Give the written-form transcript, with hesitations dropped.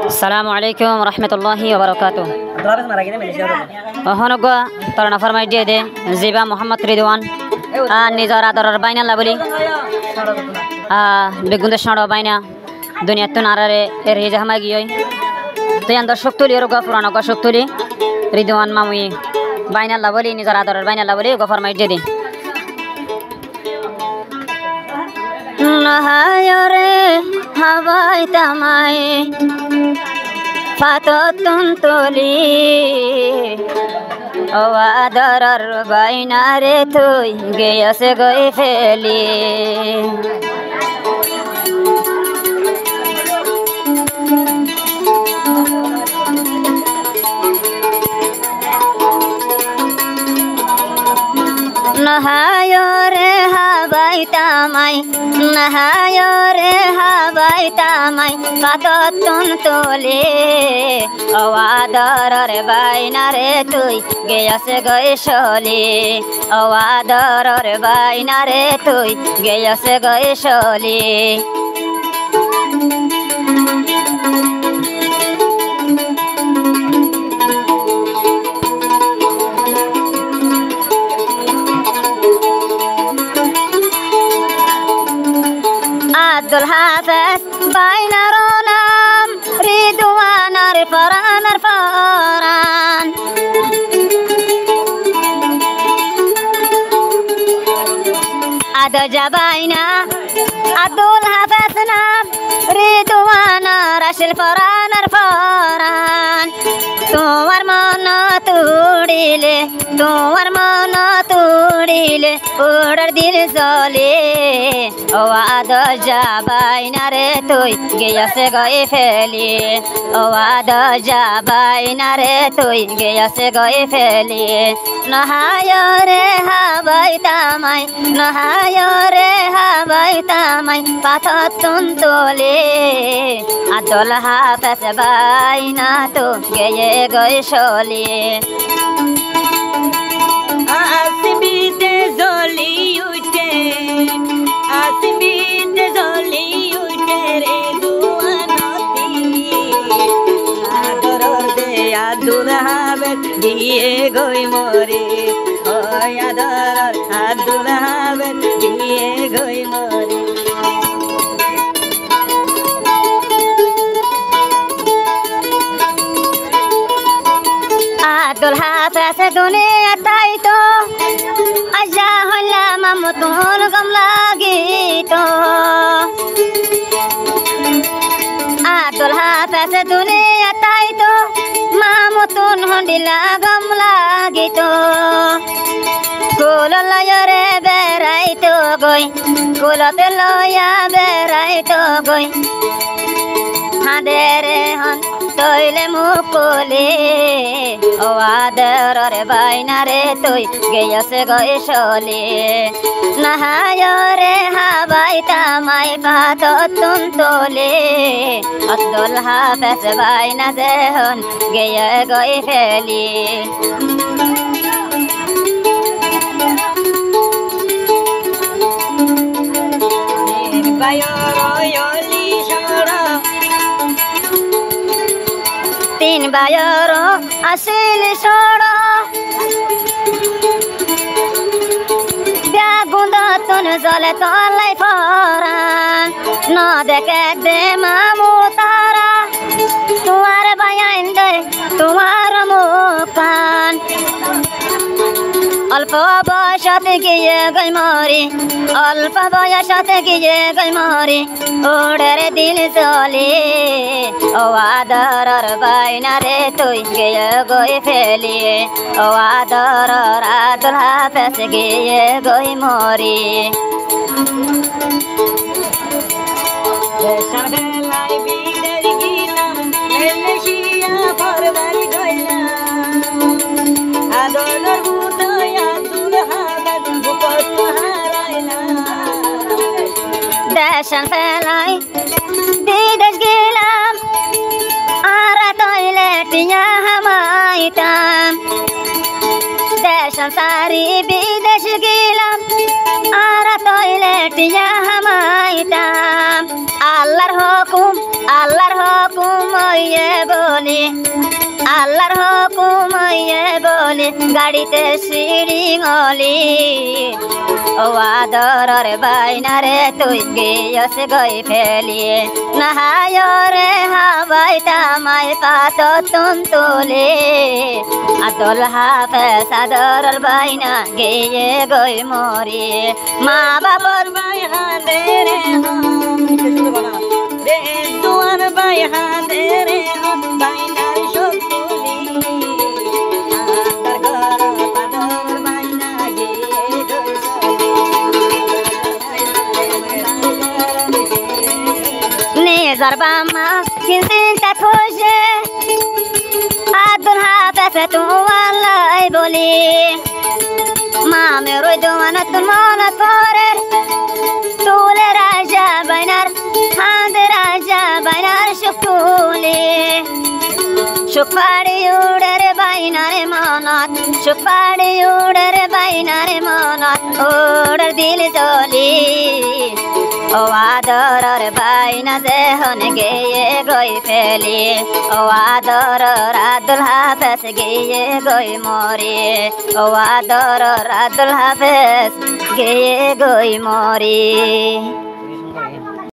Assalamu alaikum warahmatullahi wabarakatuh. Honoga tarana farmai dia de Ziba Muhammad Ridwan nizara darar baina labuli begunda sharo baina dunia tunarare erija hamagi yoy to yanda shoktuli eroga purana ga shoktuli Ridwan mamui baina labuli nizara darar baina labuli go farmai dia de nahayore hawai tamai Fatotun tuli Awadarar bainare tui Gaya se goi feli Nahayore habai tamai Nahayore habai tamai Fatotun tuli Awadarar bainare tui Gaya se goi sholi Awadarar bainare tui Gaya se goi sholi Abdul Hafiz baina ronam Ridwan arfaran arfaran Ada jabaina Abdul Hafiz nam Ridwan rashil faran arfaran Tuwar mana tudile Tuwar mana tudile Udar dil zoli Awada jabaina re tui Gaya se goi feli Awada jabaina re tui Gaya se goi feli Nahayore habai tamai Nahayore habai tamai Patotun tuli Abdul Hafiz baina tu Gaya goi sholi Asibide zoli ute Asibide zoli ute re duanati Adoror de Abdul Hafiz diye goi mori Oy adoror Abdul Hafiz diye goi mori Abdul Hafiz dunia taito Aja hola mamutun gam lagi to Abdul Hafiz dunia taito mamutun hondila gam lagi to Kulala yore berai to goi Kulatelo ya berai to goi Hadere hon toile mukuli Awadarar bainare tui Gaya se goi sholi Nahayore habai tamai Patotun tuli Abdul Hafiz baina zehon Gaya goi feli Bayoro yoli shara Tin bayoro asil shoro Biagunda tun zole tolai foran No deke de mamutara Tuar bayinde tuar mukan Alfa boyashat giye gai mori Alfa boyashat giye gai mori Udare dil zoli Awadarar bainare tui giye goi feli Awadarar Abdul Hafiz giye goi mori Shadelai bider gilam Elshia farbar goila Adolor butoy Abdul Hafiz bukot haraila Dashan felai Bidesh gilam Ara toilet ya hamaitam Dashan sari bidesh gilam Ara toilet টিয়া হামাইতাম আল্লাহর হুকুম ইয়ে বলি আল্লাহর হুকুম ইয়ে বলি গাড়িতে সিঁড়িঙলি ও আদরের বাইনারে তুই গিয়েছে গই ফেলি নাহায় রে হাবাই তামাই পাত তুলে আদল হাফেজ আদরের বাইনা গিয়ে গই মরি মা বাবার ভাই হাতে রে দুয়ার ভাই হাতে রে বাইনার শকুলি আদার ঘর পাদর বাইনা নিজর বাম্মা চিন্তা খুশে আব্দুল হাফেজ তোমার বলি মা মেরো দোয়ানত মন করে তুলে রাজা বাইনার হাঁদ রাজা বাইনার শুকুলে সুপারি উড়ের বাইনার মনত সুপারি উড়ের বাইনার মনত উড়ের দিল জলি ও আদরের বাইনা যেহন গিয়ে গই ফেলি ও আদরের আব্দুল হাফেজ গিয়ে গই মরি ও আদরের আব্দুল হাফেজ গিয়ে গই মরি।